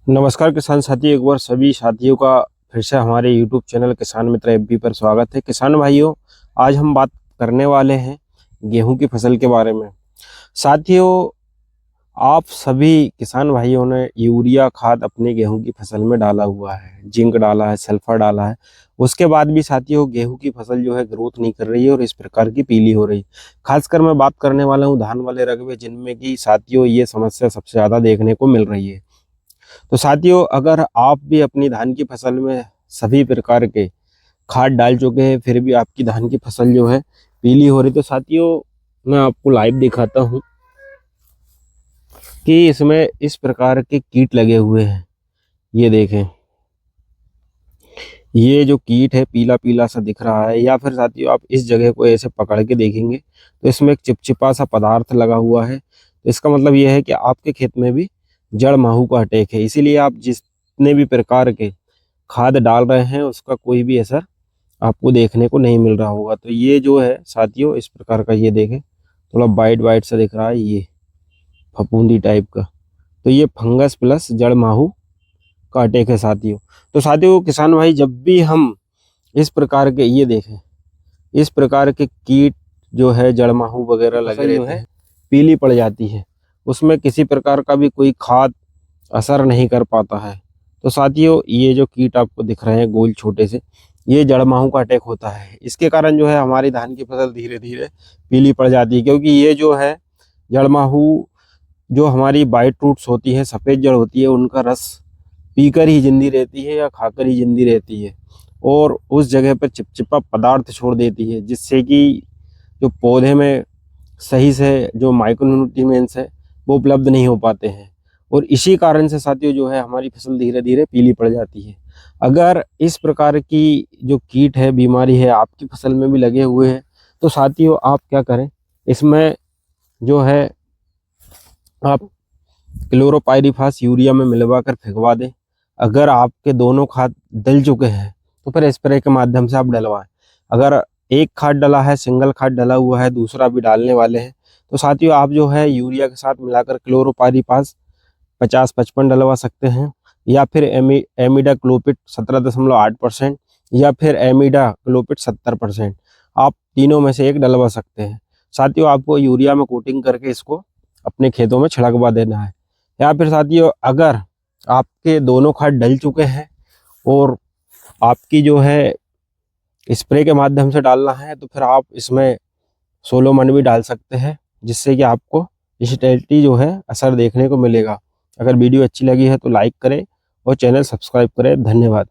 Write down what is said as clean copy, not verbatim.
नमस्कार किसान साथी, एक बार सभी साथियों का फिर से हमारे YouTube चैनल किसान मित्र एफबी पर स्वागत है। किसान भाइयों, आज हम बात करने वाले हैं गेहूं की फसल के बारे में। साथियों, आप सभी किसान भाइयों ने यूरिया खाद अपने गेहूं की फसल में डाला हुआ है, जिंक डाला है, सल्फर डाला है। उसके बाद भी साथियों गेहूं की फसल जो है ग्रोथ नहीं कर रही है और इस प्रकार की पीली हो रही है। खासकर मैं बात करने वाला हूं धान वाले रकबे, जिनमें कि साथियों ये समस्या सबसे ज़्यादा देखने को मिल रही है। तो साथियों, अगर आप भी अपनी धान की फसल में सभी प्रकार के खाद डाल चुके हैं फिर भी आपकी धान की फसल जो है पीली हो रही, तो साथियों मैं आपको लाइव दिखाता हूं कि इसमें इस प्रकार के कीट लगे हुए हैं। ये देखें, ये जो कीट है पीला पीला सा दिख रहा है, या फिर साथियों आप इस जगह को ऐसे पकड़ के देखेंगे तो इसमें एक चिपचिपा सा पदार्थ लगा हुआ है। तो इसका मतलब यह है कि आपके खेत में भी जड़ माहू का अटैक है। इसीलिए आप जितने भी प्रकार के खाद डाल रहे हैं उसका कोई भी असर आपको देखने को नहीं मिल रहा होगा। तो ये जो है साथियों इस प्रकार का, ये देखें थोड़ा वाइट वाइट सा दिख रहा है, ये फफूंदी टाइप का। तो ये फंगस प्लस जड़ माहू का अटैक है साथियों। तो साथियों किसान भाई, जब भी हम इस प्रकार के, ये देखें इस प्रकार के कीट जो है जड़ माहू वगैरह लगे रहते हैं, पीली पड़ जाती है, उसमें किसी प्रकार का भी कोई खाद असर नहीं कर पाता है। तो साथियों ये जो कीट आपको दिख रहे हैं गोल छोटे से, ये जड़ माहू का अटैक होता है। इसके कारण जो है हमारी धान की फसल धीरे धीरे पीली पड़ जाती है, क्योंकि ये जो है जड़ माहू जो हमारी बाइट रूट्स होती है, सफ़ेद जड़ होती है, उनका रस पीकर ही जिंदी रहती है या खाकर ही जिंदी रहती है, और उस जगह पर चिपचिपा पदार्थ छोड़ देती है, जिससे कि जो पौधे में सही से जो माइक्रोन्यूट्रिएंट्स है वो उपलब्ध नहीं हो पाते हैं। और इसी कारण से साथियों जो है हमारी फसल धीरे धीरे पीली पड़ जाती है। अगर इस प्रकार की जो कीट है, बीमारी है, आपकी फसल में भी लगे हुए हैं, तो साथियों आप क्या करें, इसमें जो है आप क्लोरोपाइरीफास यूरिया में मिलवा कर फेंकवा दें। अगर आपके दोनों खाद डल चुके हैं तो फिर स्प्रे के माध्यम से आप डलवाएं। अगर एक खाद डला है, सिंगल खाद डला हुआ है, दूसरा भी डालने वाले हैं, तो साथियों आप जो है यूरिया के साथ मिलाकर क्लोरोपाइरीफास 50-55 डलवा सकते हैं, या फिर एमिडा क्लोपिट 17.8% या फिर एमिडा क्लोपिट 70%। आप तीनों में से एक डलवा सकते हैं। साथियों आपको यूरिया में कोटिंग करके इसको अपने खेतों में छिड़कवा देना है। या फिर साथियों अगर आपके दोनों खाद डल चुके हैं और आपकी जो है स्प्रे के माध्यम से डालना है, तो फिर आप इसमें सोलोमन भी डाल सकते हैं, जिससे कि आपको स्टेबिलिटी जो है असर देखने को मिलेगा। अगर वीडियो अच्छी लगी है तो लाइक करें और चैनल सब्सक्राइब करें। धन्यवाद।